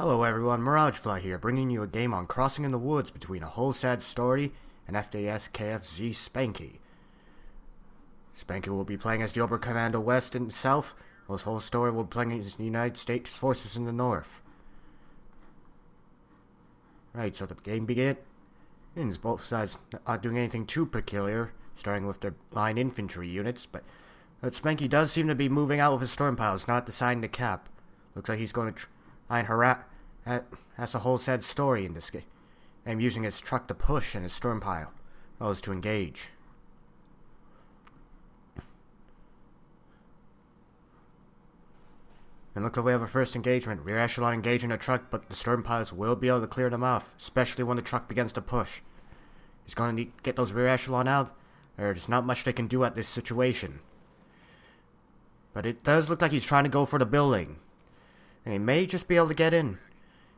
Hello everyone, MirageFly here, bringing you a game on crossing in the woods between a whole sad story and FDS KFZ Spanky. Spanky will be playing as the Oberkommando West in the South, while his whole story will be playing as the United States forces in the North. Right, so the game begins. Both sides not doing anything too peculiar, starting with their line infantry units, but Spanky does seem to be moving out with his storm piles, not deciding to cap. Looks like he's going to try and harass. That's a whole sad story in this game. I'm using his truck to push and his storm pile. Is to engage. And look like we have a first engagement. Rear echelon engaging the truck, but the storm piles will be able to clear them off, especially when the truck begins to push. He's going to need to get those rear echelon out. There's not much they can do at this situation. But it does look like he's trying to go for the building. And he may just be able to get in.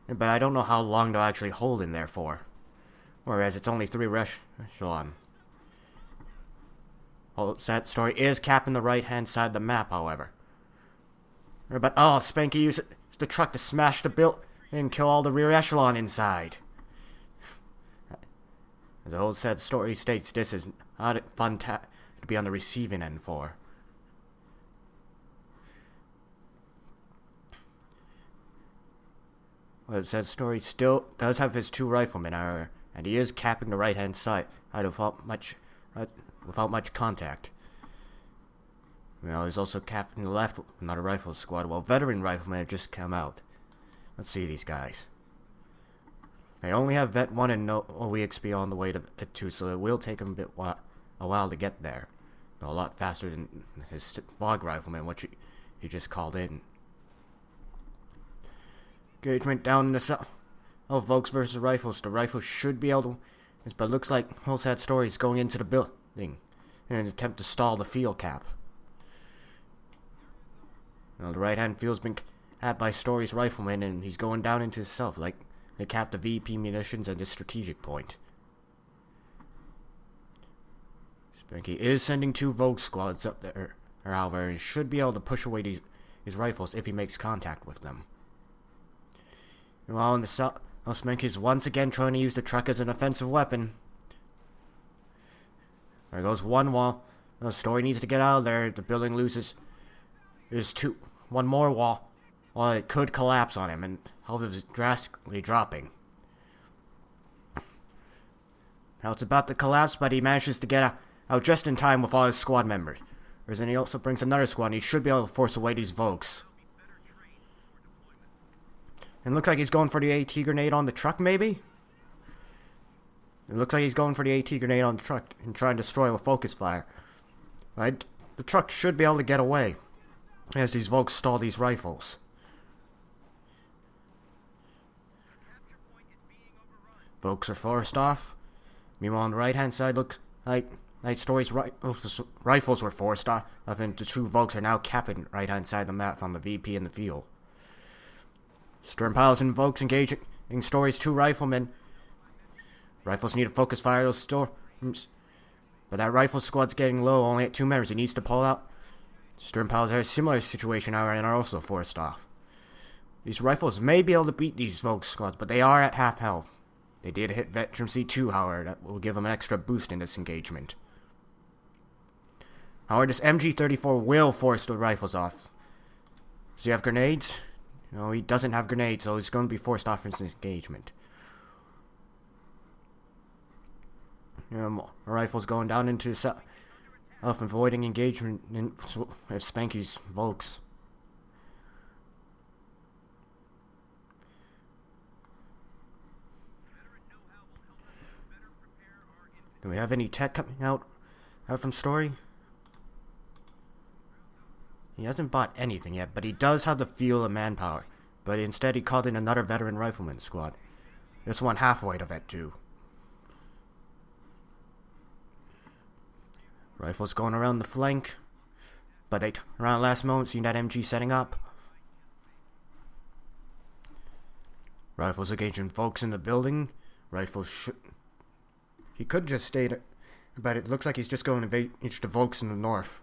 But I don't know how long they'll actually hold in there for. Whereas it's only 3 echelon. Oh, that story is capping the right-hand side of the map, however. But, Spanky used the truck to smash the building and kill all the rear echelon inside. As the old sad story states, this is not fun to be on the receiving end for. Well, the sad story still does have his 2 riflemen, however, and he is capping the right-hand side without much contact. He's also capping the left with another rifle squad, while veteran riflemen have just come out. Let's see these guys. They only have Vet 1 and no OEXP on the way to Vet 2, so it will take them a while to get there. A lot faster than his bog rifleman, which he just called in. Engagement down in the south. Volks versus rifles. The rifles should be able to, but it looks like whole sad story is going into the building in an attempt to stall the field cap. The right hand field's been capped by Story's rifleman, and he's going down into the south, like they capped the VP munitions at the strategic point. Spanky is sending 2 Vogue squads up there, however, and should be able to push away these rifles if he makes contact with them. While in the south, Spanky's once again trying to use the truck as an offensive weapon. There goes one wall. Story needs to get out of there. The building loses. There's one more wall. Well, it could collapse on him, and health is drastically dropping. Now it's about to collapse, but he manages to get out just in time with all his squad members. Whereas then he also brings another squad, and he should be able to force away these Vokes. And looks like he's going for the AT grenade on the truck, maybe? It looks like he's going for the AT grenade on the truck and trying to destroy with focus fire. Right? The truck should be able to get away as these Vokes stall these rifles. Vokes are forced off. Meanwhile, on the right-hand side, looks like Story's rifles were forced off, and the 2 Vokes are now capping right-hand side of the map on the VP in the field. Storm piles and Vokes engaging Story's 2 riflemen. Rifles need to focus fire those storms. But that rifle squad's getting low, only at 2 members. He needs to pull out. Storm piles are a similar situation, however, and are also forced off. These rifles may be able to beat these Vokes squads, but they are at half health. They did hit Veteran C2, however, that will give them an extra boost in this engagement. However, this MG34 will force the rifles off. Does he have grenades? No, he doesn't have grenades, so he's going to be forced off in this engagement. Rifles going down into the south, avoiding engagement with Spanky's Vokes. Do we have any tech coming out from Story? He hasn't bought anything yet, but he does have the fuel and manpower. But instead he called in another veteran rifleman squad. This one halfway to Vet 2. Rifles going around the flank. But they around last moment, seeing that MG setting up. Rifles engaging folks in the building. Rifles should... He could just stay there, but it looks like he's just going to engage the Vokes in the north.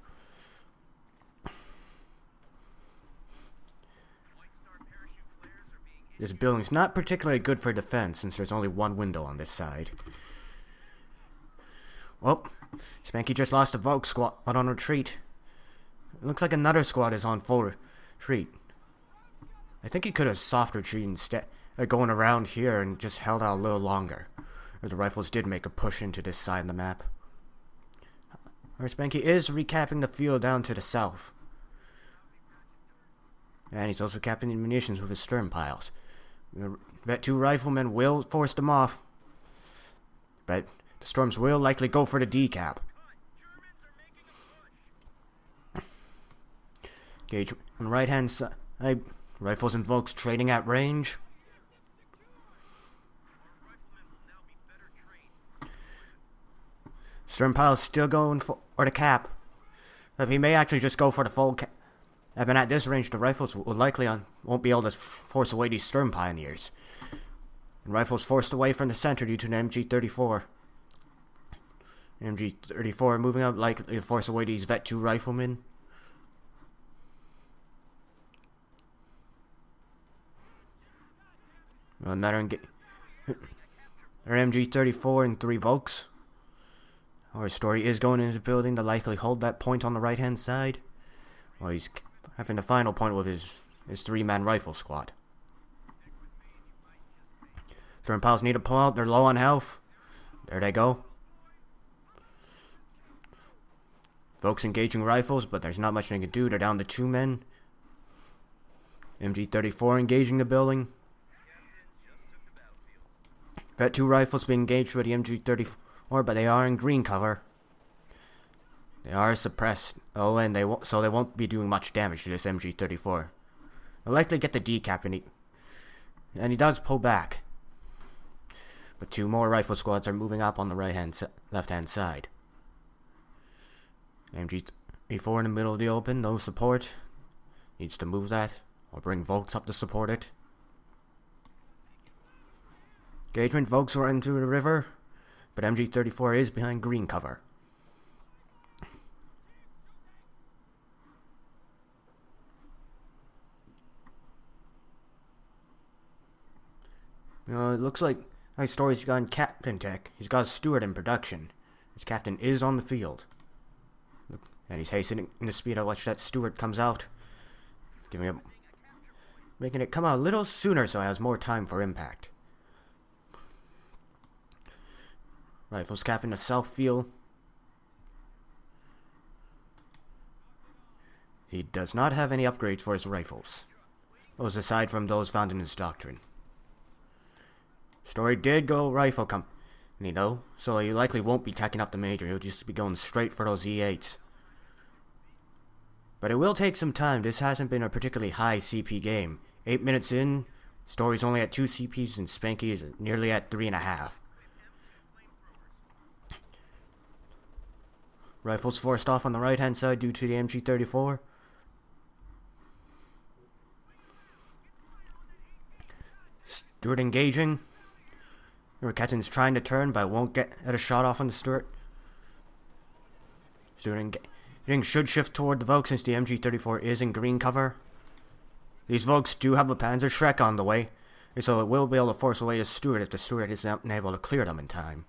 This building's not particularly good for defense since there's only one window on this side. Well, Spanky just lost a Vogue squad on retreat. It looks like another squad is on full retreat. I think he could have soft retreated instead of going around here and just held out a little longer. Or the rifles did make a push into this side of the map. Our Spanky is recapping the field down to the south. And he's also capping the munitions with his stern piles. The Vet 2 riflemen will force them off. But the Storms will likely go for the decap. Gauge on the right hand side. Rifles and Volks trading at range. Stern pile's still going for the cap. But he may actually just go for the full cap. And at this range, the rifles will likely won't be able to force away these stern pioneers. And rifles forced away from the center due to an MG-34. MG-34 moving up likely to force away these Vet 2 riflemen. Another MG-34 and 3 Volks. Our story is going into the building to likely hold that point on the right hand side. Well, he's having the final point with his 3-man rifle squad. Stern piles need to pull out. They're low on health. There they go. Folks engaging rifles, but there's not much they can do. They're down to 2 men. MG-34 engaging the building. Vet 2 rifles being engaged with the MG-34, but they are in green cover. They are suppressed. Oh, and they won't be doing much damage to this MG-34. They'll likely get the decap, and he does pull back. But 2 more rifle squads are moving up on the left-hand side. MG-34 in the middle of the open, no support. Needs to move that, or bring Volks up to support it. Engagement, Volks are into the river, but MG-34 is behind green cover. It looks like my story's gone captain tech. He's got a steward in production. His captain is on the field. And he's hastening the speed at which that steward comes out. Making it come out a little sooner so it has more time for impact. Rifles capping the south field. He does not have any upgrades for his rifles. Those aside from those found in his doctrine. Story did go rifle company though, so he likely won't be tacking up the major. He'll just be going straight for those E8s. But it will take some time. This hasn't been a particularly high CP game. 8 minutes in, Story's only at 2 CPs and Spanky is nearly at 3.5. Rifles forced off on the right hand side due to the MG-34. Stewart engaging. Ketten's trying to turn but won't get a shot off on the Stewart. Stewart should shift toward the Volk since the MG-34 is in green cover. These Volks do have a Panzer Shrek on the way, so it will be able to force away the Stewart if the Stewart isn't able to clear them in time.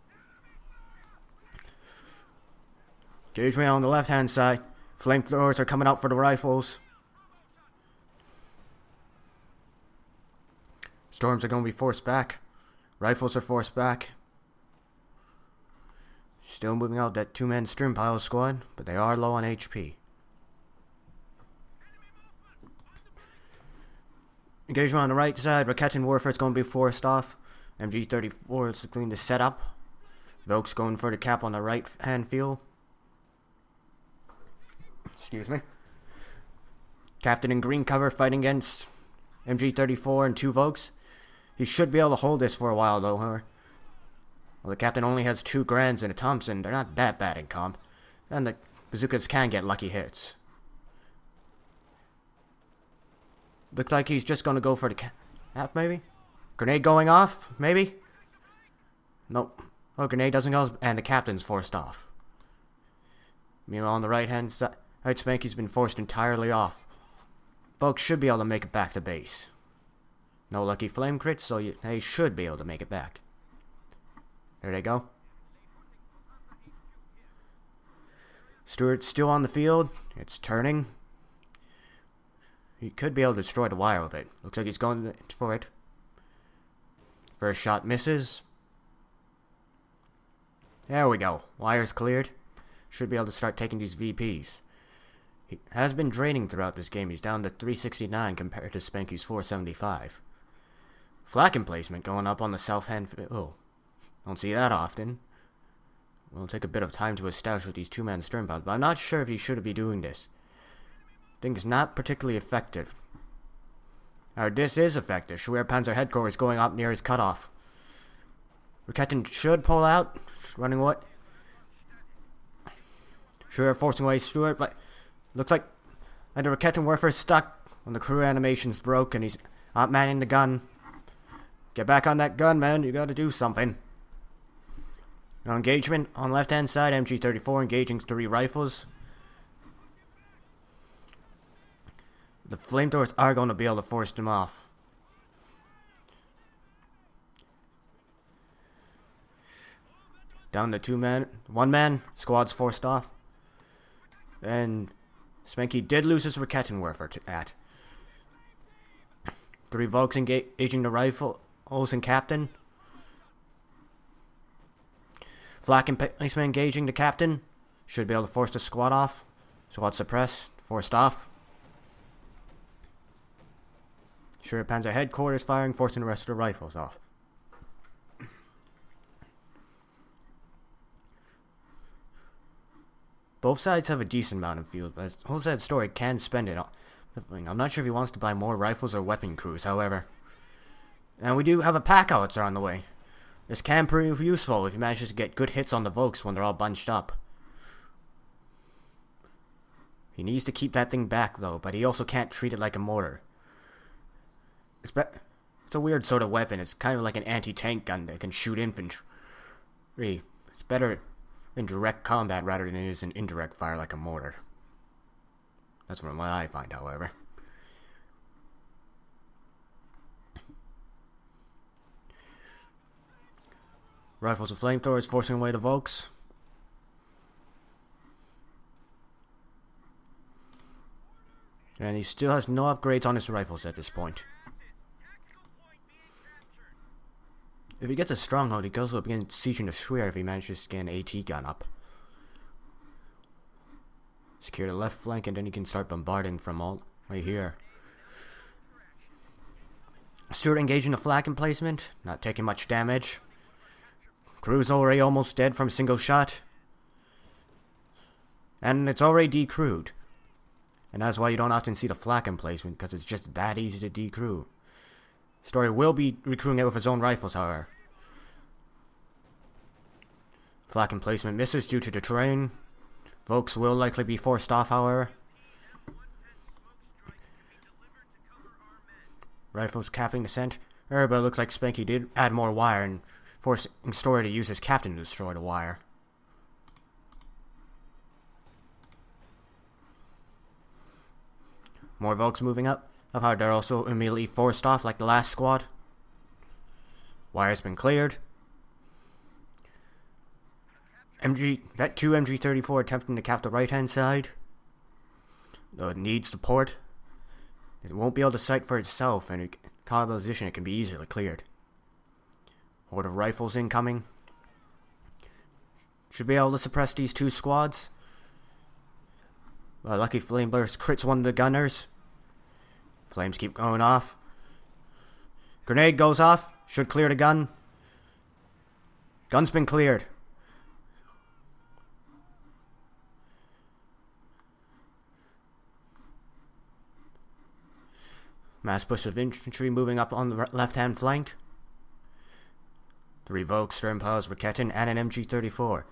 Engagement on the left hand side. Flamethrowers are coming out for the rifles. Storms are going to be forced back. Rifles are forced back. Still moving out that 2-man stern pile squad, but they are low on HP. Engagement on the right side. Raketen Warfare is going to be forced off. MG-34 is going to set up. Volk's going for the cap on the right hand field. Excuse me. Captain in green cover fighting against MG-34 and 2 Volks. He should be able to hold this for a while though, huh? Well, the captain only has 2 Grands and a Thompson. They're not that bad in comp. And the bazookas can get lucky hits. Looks like he's just going to go for the cap, maybe? Grenade going off, maybe? Nope. Oh, grenade doesn't go, and the captain's forced off. Meanwhile, on the right-hand side, Spanky's been forced entirely off. Folks should be able to make it back to base. No lucky flame crits, so they should be able to make it back. There they go. Stewart's still on the field. It's turning. He could be able to destroy the wire with it. Looks like he's going for it. First shot misses. There we go. Wire's cleared. Should be able to start taking these VPs. He has been draining throughout this game. He's down to 369 compared to Spanky's 475. Flak emplacement going up on the south hand. Oh, don't see that often. Will take a bit of time to establish with these two-man stern pods, but I'm not sure if he should be doing this. I think it's not particularly effective. Or this is effective. Schwerpanzer headquarters going up near his cutoff. Raketin should pull out. Running what? Schwer forcing away Stewart, but looks like the Raketin Warfare is stuck when the crew animation's broke and he's out manning the gun. Get back on that gun, man. You gotta do something. No engagement on left hand side. MG34 engaging 3 rifles. The flamethrowers are going to be able to force them off. Down to 2 men. 1 man. Squad's forced off. And Spanky did lose his Raketin Warfare at. 3 Volks engaging the rifle. Olsen captain. Flak and policeman engaging the captain. Should be able to force the squad off. Squad suppressed. Forced off. Schwerpanzer headquarters firing, forcing the rest of the rifles off. Both sides have a decent amount of fuel, but the whole side story can spend it on. I'm not sure if he wants to buy more rifles or weapon crews, however. And we do have a pack howitzer on the way. This can prove useful if he manages to get good hits on the Volks when they're all bunched up. He needs to keep that thing back though, but he also can't treat it like a mortar. It's a weird sort of weapon. It's kind of like an anti-tank gun that can shoot infantry. It's better in direct combat rather than it is in indirect fire like a mortar. That's from what I find, however. Rifles and flamethrowers forcing away the Volks. And he still has no upgrades on his rifles at this point. If he gets a stronghold, he goes up against sieging the Schwer if he manages to get an AT gun up. Secure the left flank and then he can start bombarding from all right here. Stewart engaging the flak emplacement, not taking much damage. Crew's already almost dead from a single shot. And it's already decrewed. And that's why you don't often see the flak emplacement, because it's just that easy to decrew. Story will be recruiting it with his own rifles, however. Flak emplacement misses due to the terrain. Volks will likely be forced off, however. Rifles capping the center, but it looks like Spanky did add more wire and forcing Story to use his captain to destroy the wire. More Volks moving up. How they're also immediately forced off like the last squad. Wire's been cleared. That 2 MG34 attempting to cap the right hand side. Though it needs support. It won't be able to sight for itself, and in composition it can be easily cleared. Horde of rifles incoming. Should be able to suppress these 2 squads. Lucky Flame Burst crits one of the gunners. Flames keep going off. Grenade goes off. Should clear the gun. Gun's been cleared. Mass push of infantry moving up on the left-hand flank. 3 Volks, stern piles, Raketin, and an MG34.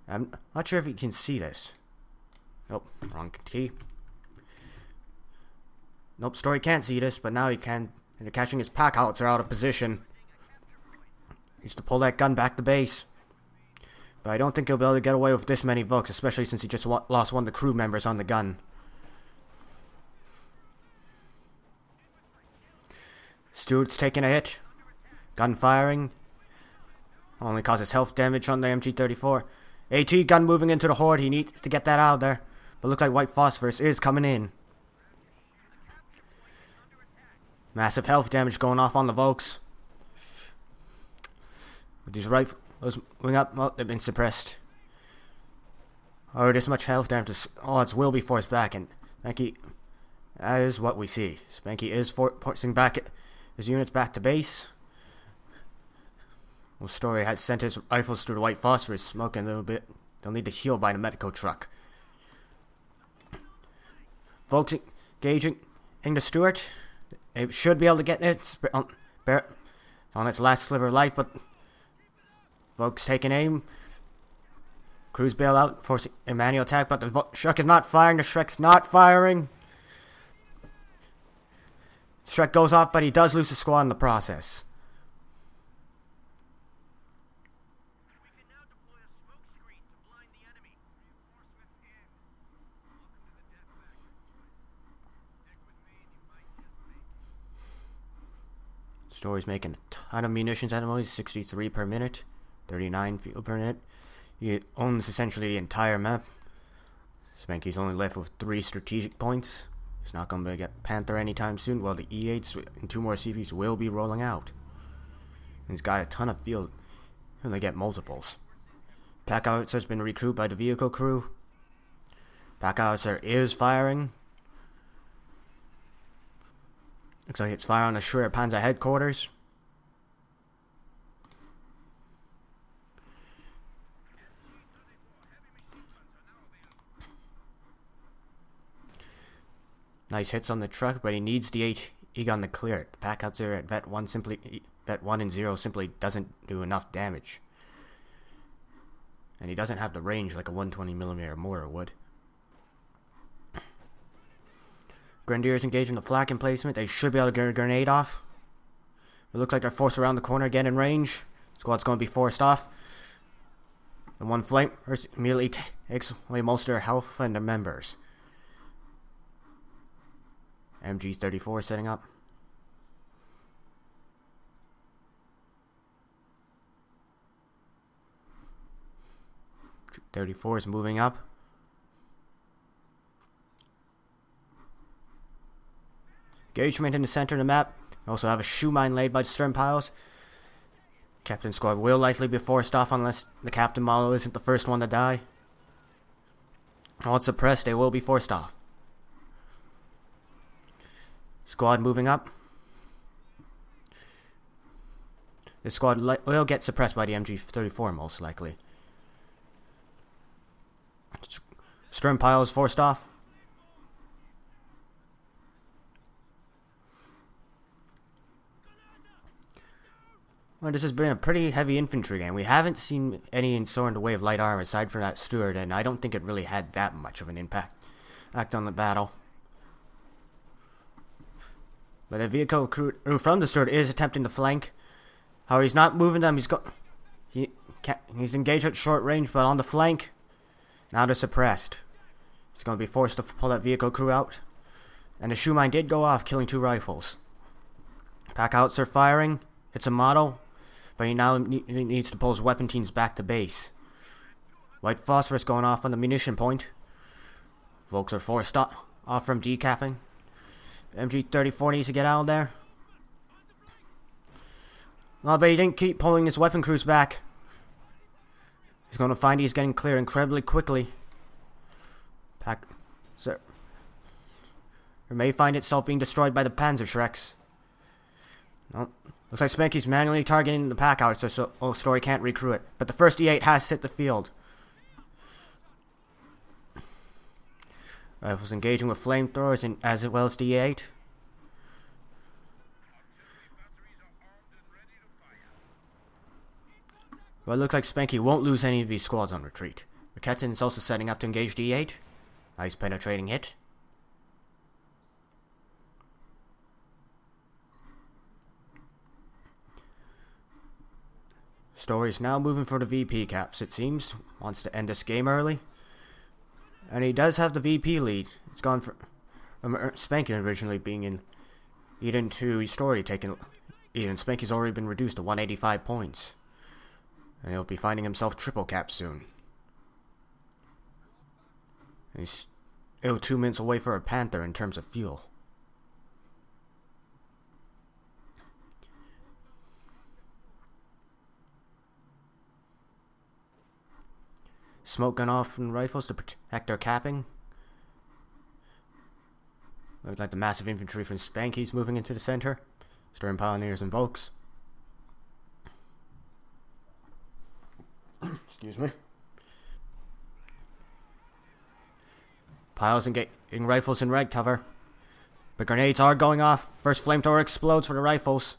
I'm not sure if you can see this. Nope, wrong key. Nope, Story can't see this, but now he can. And they're catching his pack howitzer out of position. He needs to pull that gun back to base. But I don't think he'll be able to get away with this many Volks, especially since he just lost one of the crew members on the gun. Stewart's taking a hit. Gun firing. Only causes health damage on the MG34. AT gun moving into the horde. He needs to get that out of there. But looks like white phosphorus is coming in. Massive health damage going off on the Volks. With these rifles moving up. Oh, they've been suppressed. Oh, this much health damage. The odds will be forced back. And Spanky, that is what we see. Spanky is forcing back his units back to base. Well, Story has sent his rifles through the white phosphorus, smoking a little bit. They'll need to heal by the medical truck. Folks engaging the Stuart. It should be able to get it on its last sliver of life, but folks taking aim. Crews bail out, forcing a manual attack, but the Shrek is not firing. The Shrek's not firing. Shrek goes off, but he does lose a squad in the process. Story's making a ton of munitions at the moment. 63 per minute, 39 fuel per minute. He owns essentially the entire map. Spanky's only left with 3 strategic points. He's not going to get Panther anytime soon, while the E8s and 2 more CPs will be rolling out. And he's got a ton of field, and they get multiples. Pack Officer's been recruited by the vehicle crew. Pack Officer is firing. Looks like it's fire on the Schwer Panzer headquarters. Nice hits on the truck, but he needs the 8 E-gun to clear it. The pack out there at Vet 1 and 0 simply doesn't do enough damage. And he doesn't have the range like a 120mm mortar would. Grenadiers engaging the flak emplacement. They should be able to get a grenade off. It looks like they're forced around the corner again in range. Squad's going to be forced off. And one flank immediately takes away most of their health and their members. MG34 setting up. 34 is moving up. Engagement in the center of the map. We also have a shoe mine laid by the stern piles. Captain squad will likely be forced off unless the captain model isn't the first one to die. Once suppressed, they will be forced off. Squad moving up. This squad will get suppressed by the MG34 most likely. Stern pile is forced off. Well, this has been a pretty heavy infantry game. We haven't seen any in the way of light armor aside from that Stuart, and I don't think it really had that much of an impact on the battle. But the vehicle crew from the Stuart is attempting to flank. However, he's not moving them. He's engaged at short range, but on the flank. Now they're suppressed. He's going to be forced to pull that vehicle crew out. And the shoe mine did go off, killing 2 rifles. Pack outs are firing. It's a model. But he now needs to pull his weapon teams back to base. White phosphorus going off on the munition point. Volks are forced off from decapping. MG34 needs to get out of there. Oh, but he didn't keep pulling his weapon crews back. He's going to find he's getting clear incredibly quickly. Sir, or may find itself being destroyed by the Panzer Shreks. No. Looks like Spanky's manually targeting the pack out, so Story can't recruit it. But the first E8 has hit the field. Rifles engaging with flamethrowers and as well as the E8. Well, it looks like Spanky won't lose any of these squads on retreat. Riketzen is also setting up to engage the E8. Nice penetrating hit. Story's now moving for the VP caps, it seems. Wants to end this game early. And he does have the VP lead. It's gone from Spanky originally being in Eden Spanky's already been reduced to 185 points. And he'll be finding himself triple cap soon. He's still 2 minutes away for a Panther in terms of fuel. Smoke gun off from rifles to protect their capping. Looks like the massive infantry from Spanky's moving into the center. Stern Pioneers and Volks. Excuse me. Piles engaging rifles in red cover. But grenades are going off. First flamethrower explodes for the rifles.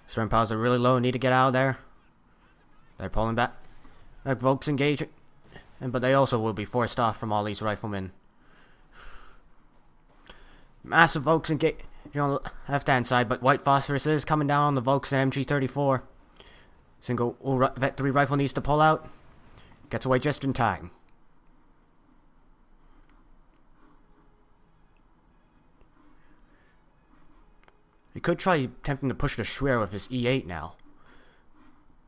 Stern piles are really low, need to get out of there. They're pulling back. Like Volks engaging. But they also will be forced off from all these riflemen. Massive Volks engaging on the left hand side, but white phosphorus is coming down on the Volks and MG34. Single Vet 3 rifle needs to pull out. Gets away just in time. He could try attempting to push the Schwer with his E8 now.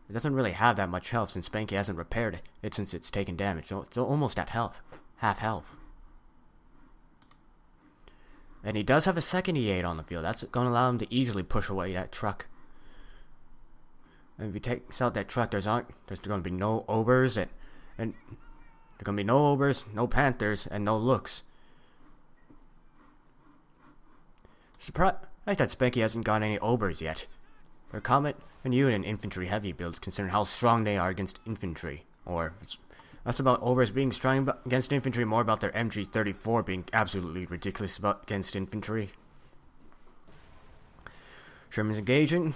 It doesn't really have that much health since Spanky hasn't repaired it since it's taken damage. So it's almost at half health. And he does have a second E8 on the field. That's going to allow him to easily push away that truck. And if he takes out that truck, there's going to be no Obers and there are going to be no Obers, no Panthers, and no Looks. Surprised that Spanky hasn't got any Obers yet. They're Comet and Unit infantry heavy builds, considering how strong they are against infantry. Or it's less about Obers being strong against infantry, more about their MG34 being absolutely ridiculous against infantry. Sherman's engaging.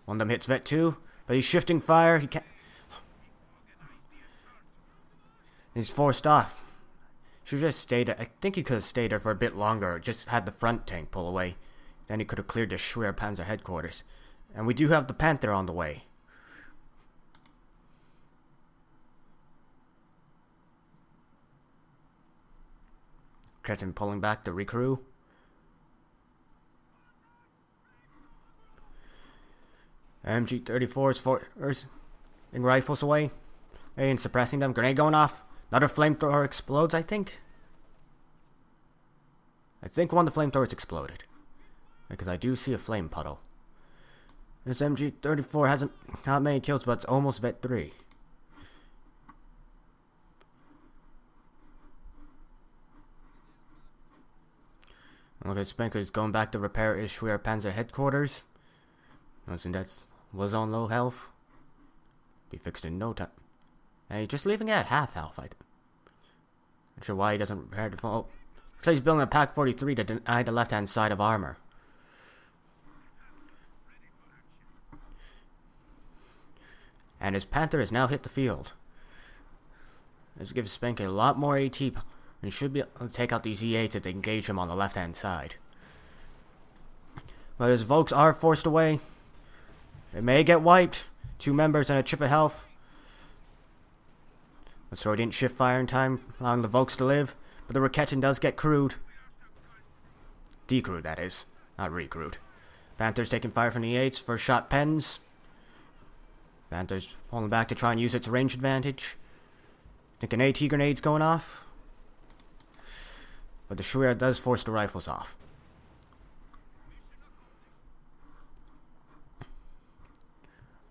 One of them hits Vet 2, but he's shifting fire. He can't. He's forced off. Should just stayed there. I think he could have stayed there for a bit longer, or just had the front tank pull away. Then he could have cleared the Schwer Panzer headquarters. And we do have the Panther on the way. Cretin pulling back to recrew. MG34's forcing rifles away. And suppressing them. Grenade going off. Another flamethrower explodes, I think. I think one of the flamethrowers exploded. Because I do see a flame puddle. This MG34 hasn't got many kills, but it's almost Vet 3. Okay, Spanker's going back to repair his Schwer Panzer headquarters. Noticing that was on low health. Be fixed in no time. And he's just leaving it at half health. Not sure why he doesn't repair the phone. Oh, looks like he's building a Pack 43 to deny the left hand side of armor. And his Panther has now hit the field. This gives Spanky a lot more AT, and he should be able to take out these E8s if they engage him on the left-hand side. But his Volks are forced away. They may get wiped. 2 members and a chip of health. Let's throw it in shift fire in time, allowing the Volks to live. But the Raketin does get crewed. Decrewed, that is. Not recrewed. Panther's taking fire from the E8s. First shot pens. Panther's pulling back to try and use its range advantage. I think an AT grenade's going off. But the Schwer does force the rifles off.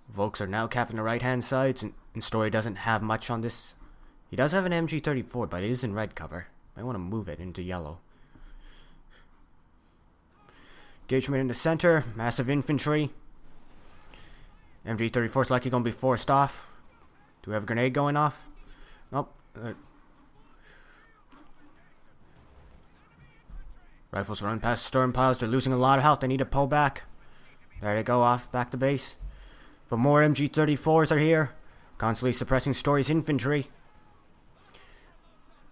Volks are now capping the right hand sides, and Story doesn't have much on this. He does have an MG34, but it is in red cover. Might want to move it into yellow. Engagement in the center, massive infantry. MG34 is likely going to be forced off. Do we have a grenade going off? Nope. Rifles run past storm piles. They're losing a lot of health. They need to pull back. There they go, off back to base. But more MG34s are here, constantly suppressing Story's infantry.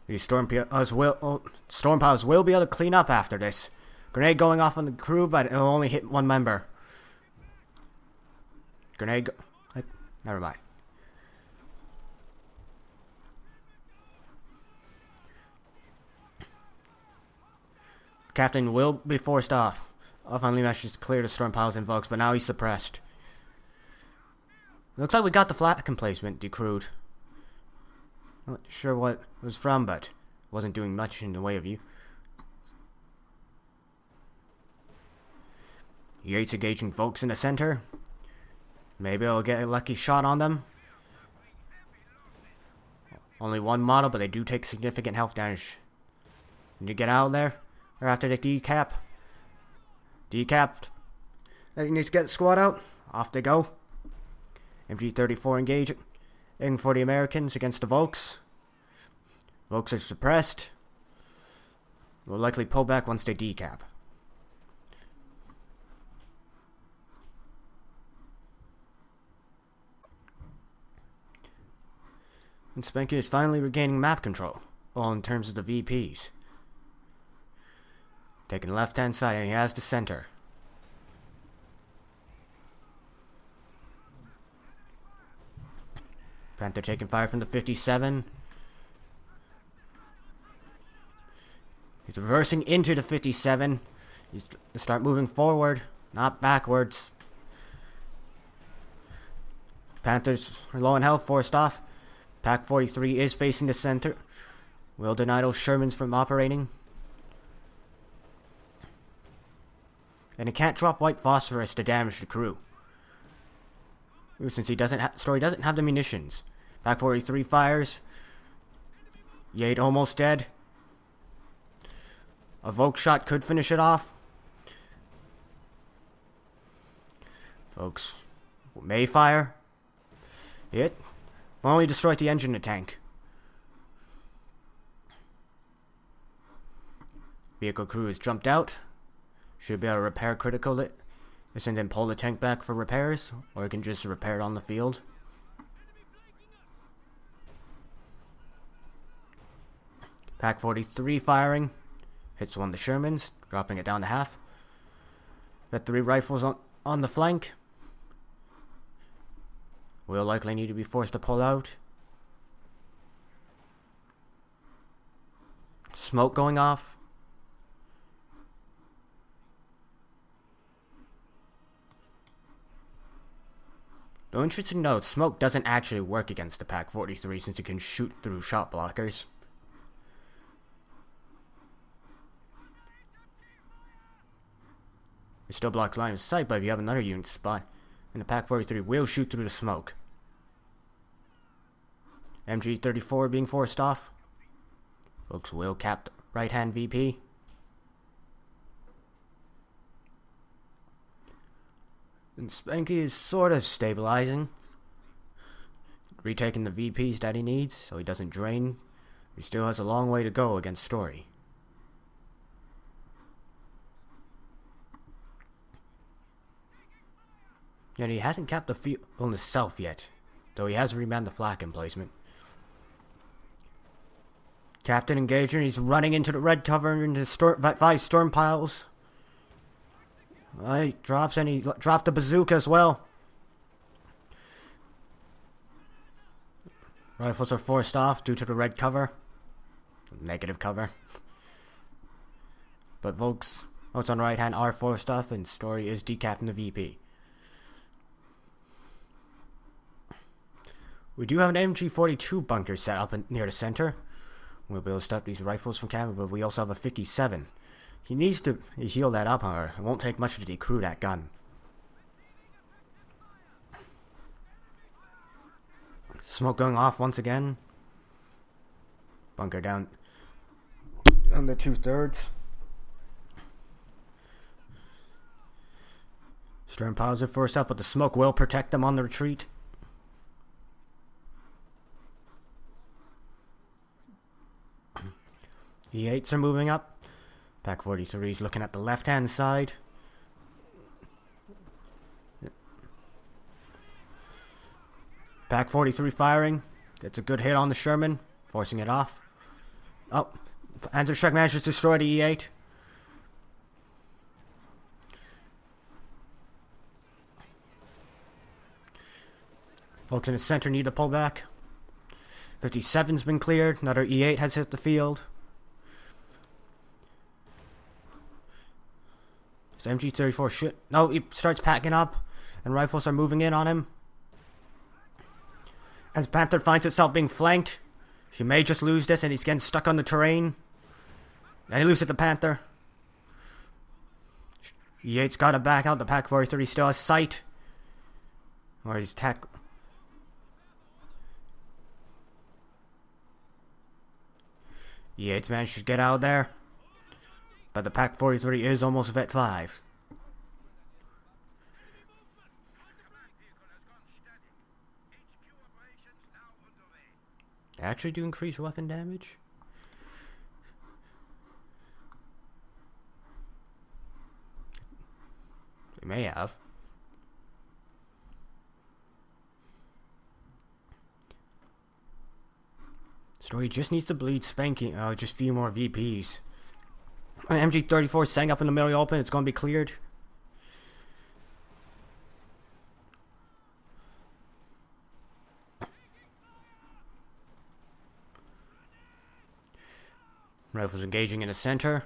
These storm piles will be able to clean up after this. Grenade going off on the crew, but it'll only hit 1 member. Grenade. Never mind. Captain will be forced off. Finally manages to clear the storm piles and Volks, but now he's suppressed. Looks like we got the flak emplacement decrewed. Not sure what it was from, but wasn't doing much in the way of you. Yates engaging Volks in the center. Maybe I'll get a lucky shot on them. Only one model, but they do take significant health damage. Need to get out of there. Or after the decap. Decapped. They need to get the squad out. Off they go. MG-34 engaging for the Americans against the Volks. Volks are suppressed. Will likely pull back once they decap. And Spanky is finally regaining map control. All in terms of the VPs. Taking the left hand side and he has the center. Panther taking fire from the 57. He's reversing into the 57. He's going to start moving forward, not backwards. Panthers are low on health, forced off. Pack 43 is facing the center. Will deny those Shermans from operating. And he can't drop white phosphorus to damage the crew. Since he doesn't have the munitions. Pack 43 fires. Yate almost dead. A Volk shot could finish it off. Folks may fire. Hit. Only destroyed the engine in the tank. Vehicle crew has jumped out. Should be able to repair critical and then pull the tank back for repairs, or you can just repair it on the field. Pack 43 firing. Hits one of the Shermans, dropping it down to half. Got 3 rifles on the flank. Will likely need to be forced to pull out. Smoke going off. Though interesting to note, smoke doesn't actually work against the Pack 43 since it can shoot through shot blockers. It still blocks line of sight, but if you have another unit spot, and the Pack 43 will shoot through the smoke. MG-34 being forced off. Folks will cap right hand VP. And Spanky is sort of stabilizing. Retaking the VPs that he needs, so he doesn't drain. He still has a long way to go against Story. And he hasn't capped the field on himself yet, though he has remanned the flak emplacement. Captain engaging, he's running into the red cover into 5 storm piles. He drops and he dropped the bazooka as well. Rifles are forced off due to the red cover. Negative cover. But Volks, what's on the right hand, are forced off and Story is decapping the VP. We do have an MG-42 bunker set up near the center. We'll be able to stop these rifles from coming, but we also have a 57. He needs to heal that up, however. It won't take much to decrew that gun. Smoke going off once again. Bunker down on the 2/3. Stern piles are forced up, but the smoke will protect them on the retreat. E8s are moving up. Pack 43 is looking at the left hand side. Pack 43 firing. Gets a good hit on the Sherman, forcing it off. Oh, Anti-Strike manages to destroy the E8. Folks in the center need to pull back. 57's been cleared. Another E8 has hit the field. So MG34 should... No, he starts packing up, and rifles are moving in on him. As Panther finds itself being flanked, she may just lose this, and he's getting stuck on the terrain. And he loses the Panther. Yates got to back out. The Pack 43 still has sight. Or he's Yates managed to get out there. But the Pack 43 is almost Vet 5. They actually do increase weapon damage? They may have. Story just needs to bleed Spanky. Just a few more VPs. MG34 setting up in the middle open. It's going to be cleared. Rifles engaging in the center.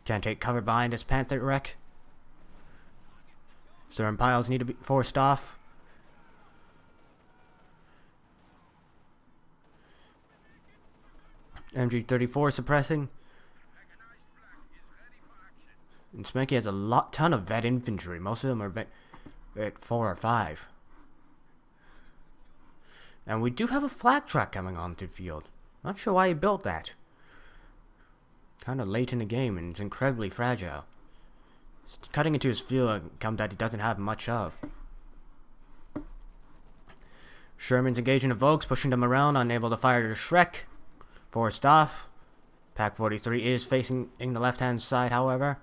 Can't take cover behind this Panther wreck. Certain piles need to be forced off. MG34 suppressing. And Spanky has a ton of vet infantry. Most of them are vet 4 or 5. And we do have a flak track coming onto the field. Not sure why he built that. Kind of late in the game, and it's incredibly fragile. It's cutting into his field income that he doesn't have much of. Sherman's engaging the Volks, pushing them around, unable to fire the Shrek. Forced off. Pack 43 is facing in the left-hand side, however.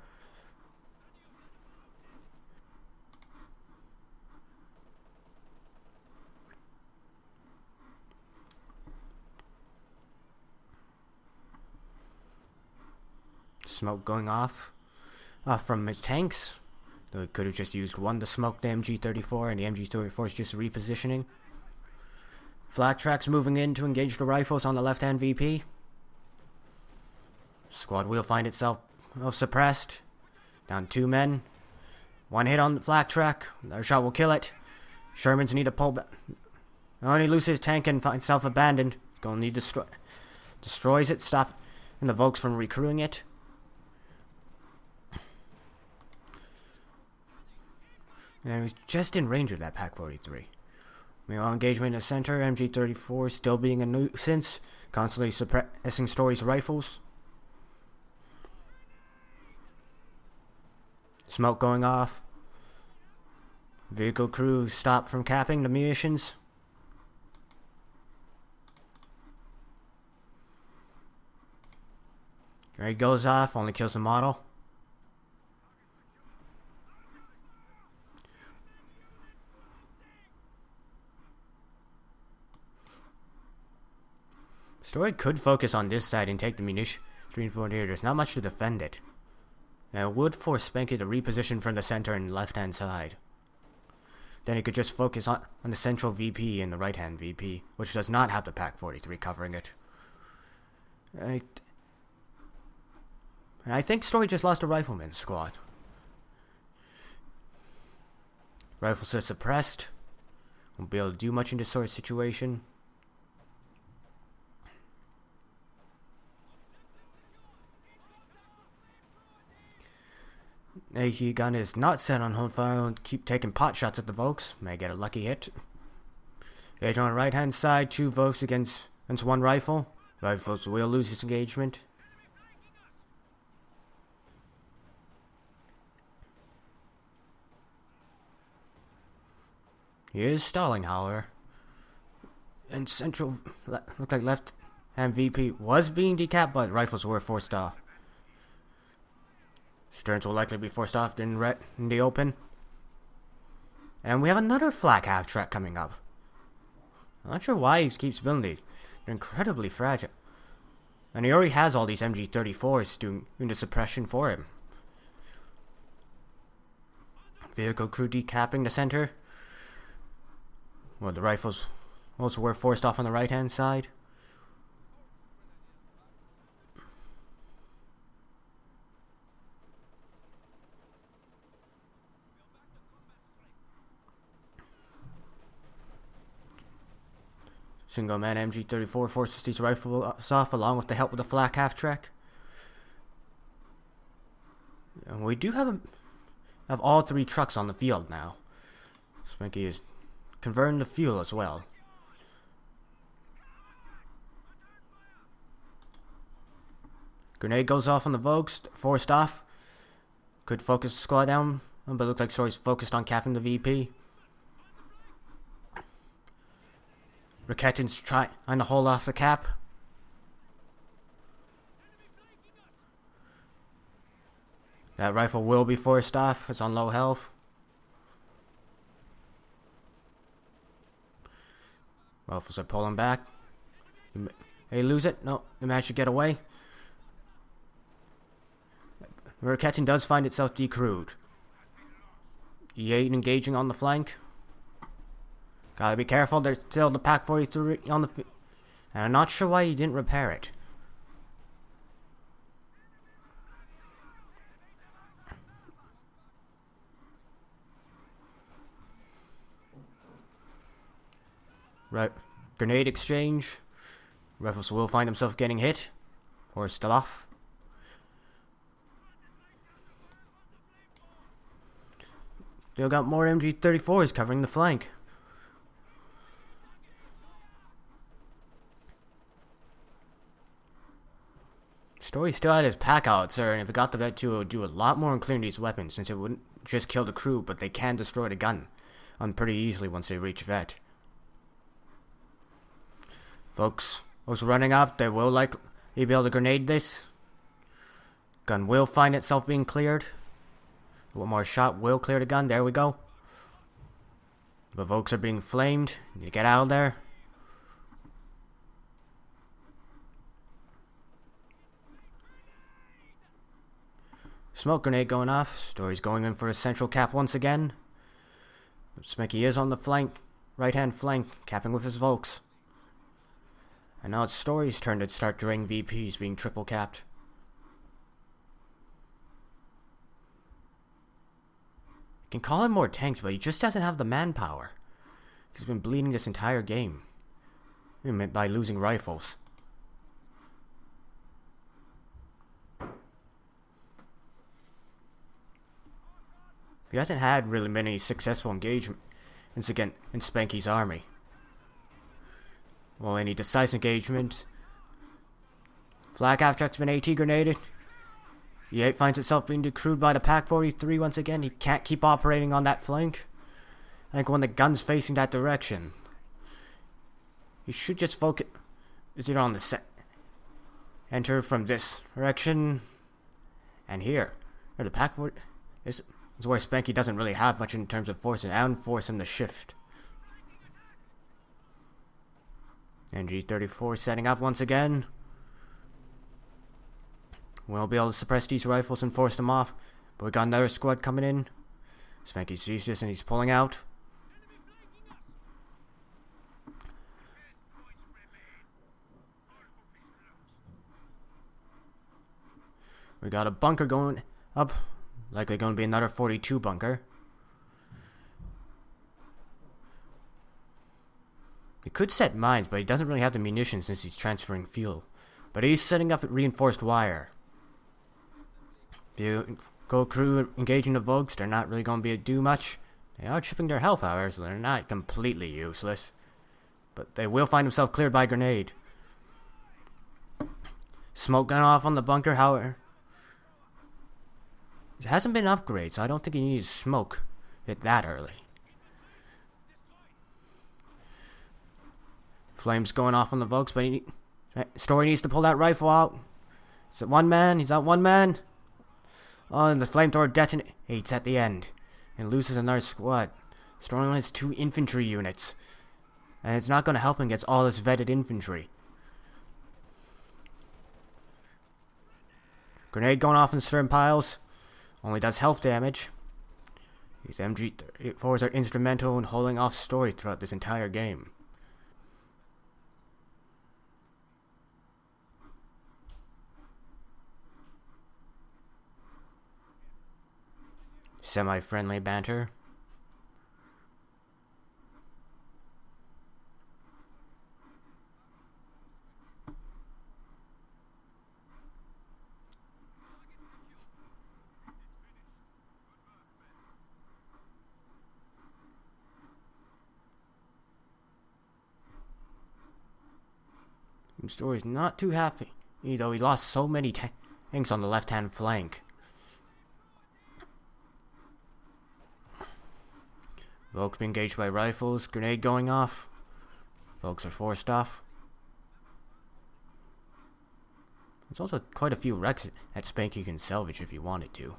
Smoke going off from his tanks. Though he could have just used one to smoke the MG34, and the MG34 is just repositioning. Flak tracks moving in to engage the rifles on the left-hand VP. Squad will find itself suppressed. Down 2 men. 1 hit on the flak track. Another shot will kill it. Sherman's need to pull back. Only loses his tank and finds self abandoned. He's going to need to destroys it, stop and the Volks from recrewing it. And he's just in range of that Pack 43. Meanwhile, engagement in the center, MG34 still being a nuisance, constantly suppressing Story's rifles. Smoke going off. Vehicle crew stopped from capping the munitions. Grenade goes off, only kills the model. Story could focus on this side and take the munition stream forward here. There's not much to defend it. And it would force Spanky to reposition from the center and left-hand side. Then he could just focus on the central VP and the right-hand VP, which does not have the Pack 43 covering it. And I think Story just lost a rifleman squad. Rifles are suppressed. Won't be able to do much in this sort of situation. AQ gun is not set on hold fire and keep taking pot shots at the Volks. May get a lucky hit. Engage on the right hand side, 2 Volks against 1 rifle. Rifles will lose his engagement. He is stalling, however. And central, looked like left hand VP was being decapped, but rifles were forced off. Sterns will likely be forced off in the open. And we have another flak half-track coming up. I'm not sure why he keeps building these. They're incredibly fragile. And he already has all these MG34s doing the suppression for him. Vehicle crew decapping the center. Well, the rifles also were forced off on the right-hand side. Single man MG34 forces these rifles off along with the help of the flak half-track. And we do have all three trucks on the field now. Spanky is converting the fuel as well. Grenade goes off on the Vogues, forced off. Could focus the squad down, but looks like Story's focused on capping the VP. Rakettin's trying to hold off the cap. That rifle will be forced off. It's on low health. Rifles are pulling back. They lose it. No, they managed to get away. Rakettin does find itself decrewed. E8 engaging on the flank. Gotta be careful, there's still the Pack 43 on the and I'm not sure why he didn't repair it. Right, grenade exchange. Rifles will find himself getting hit. Or still off. Still got more MG34s covering the flank. Story still had his pack out, sir, and if it got the vet too, it would do a lot more in clearing these weapons, since it wouldn't just kill the crew, but they can destroy the gun pretty easily once they reach vet. Folks running up, they will likely be able to grenade this. Gun will find itself being cleared. One more shot will clear the gun, there we go. The Vokes are being flamed, you get out of there. Smoke grenade going off. Story's going in for a central cap once again. But Spanky is on the flank, right hand flank, capping with his Volks. And now it's Story's turn to start drain VPs being triple capped. You can call him more tanks, but he just doesn't have the manpower. He's been bleeding this entire game. By losing rifles. He hasn't had really many successful engagements again in Spanky's army. Well, any decisive engagement. Flak half-track's been AT grenaded. E8 finds itself being decrewed by the Pack 43 once again. He can't keep operating on that flank. I think when the gun's facing that direction, he should just focus. Is it on the set? Enter from this direction. And here. Or the Pack 40. This is where Spanky doesn't really have much in terms of force and force him to shift. NG34 setting up once again. We'll be able to suppress these rifles and force them off. But we got another squad coming in. Spanky sees this and he's pulling out. We got a bunker going up. Likely going to be another 42 bunker. He could set mines, but he doesn't really have the munitions since he's transferring fuel. But he's setting up reinforced wire. The Go crew engaging the Vogues, they're not really going to do much. They are chipping their health, however, so they're not completely useless. But they will find themselves cleared by grenade. Smoke gun off on the bunker, however. It hasn't been upgraded, so I don't think he needs smoke it that early. Flames going off on the Vogues, but Story needs to pull that rifle out. Is it one man? He's out one man. Oh, and the flamethrower detonates at the end and loses another squad. Story only has 2 infantry units, and it's not going to help him against all this vetted infantry. Grenade going off in certain piles. Only does health damage. These MG34s are instrumental in holding off Story throughout this entire game. Semi-friendly banter. Story's not too happy, though he lost so many tanks on the left-hand flank. Volks being engaged by rifles, grenade going off. Volks are forced off. There's also quite a few wrecks that Spanky can salvage if he wanted to.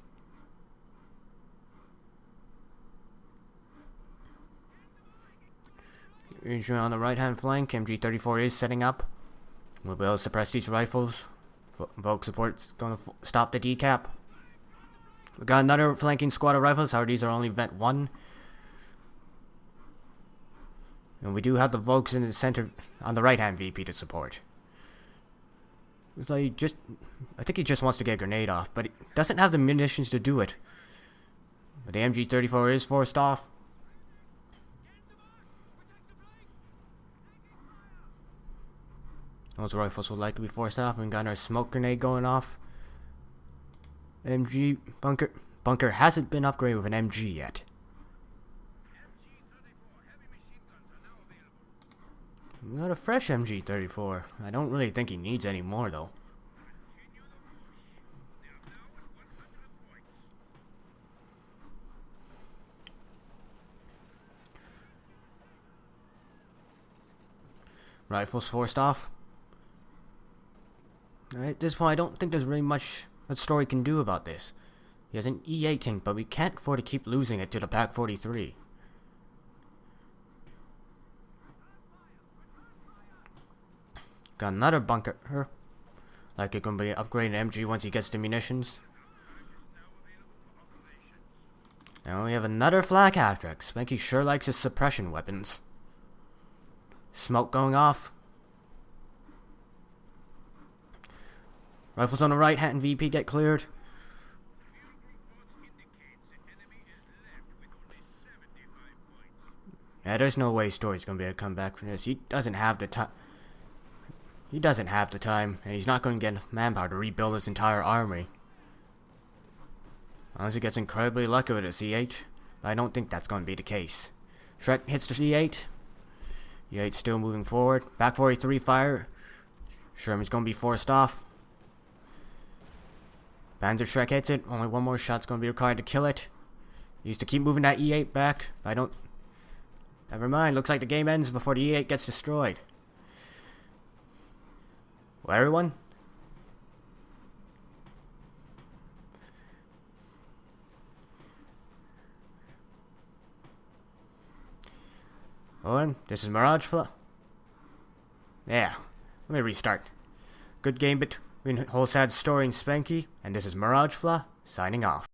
On the right-hand flank, MG34 is setting up. We'll be able to suppress these rifles. Volk support's going to stop the decap. We got another flanking squad of rifles. However, these are only Vent 1. And we do have the Volks in the center on the right-hand VP to support. It's like I think he just wants to get a grenade off, but he doesn't have the munitions to do it. But the MG34 is forced off. Those rifles will likely be forced off. We got our smoke grenade going off. MG bunker hasn't been upgraded with an MG yet. We got a fresh MG34. I don't really think he needs any more though. Rifles forced off. At this point, I don't think there's really much that Story can do about this. He has an E8 tank, but we can't afford to keep losing it to the Pack 43. Got another bunker. Like it gonna be upgrading MG once he gets the munitions. Now we have another flak after. Spanky sure likes his suppression weapons. Smoke going off. Rifles on the right hand VP get cleared. Yeah, there's no way Story's gonna be able to come back from this. He doesn't have the time. He doesn't have the time, and he's not going to get enough manpower to rebuild his entire army. Unless he gets incredibly lucky with a C8, but I don't think that's going to be the case. Shrek hits the C8. E8 still moving forward. Back 43 fire. Sherman's going to be forced off. Panzer Shrek hits it. Only one more shot's going to be required to kill it. He used to keep moving that E8 back. I don't... Never mind. Looks like the game ends before the E8 gets destroyed. Well, everyone. Owen, this is Mirage Fla. Yeah, let me restart. Good game between Wholesad Story and Spanky, and this is Mirage Fla signing off.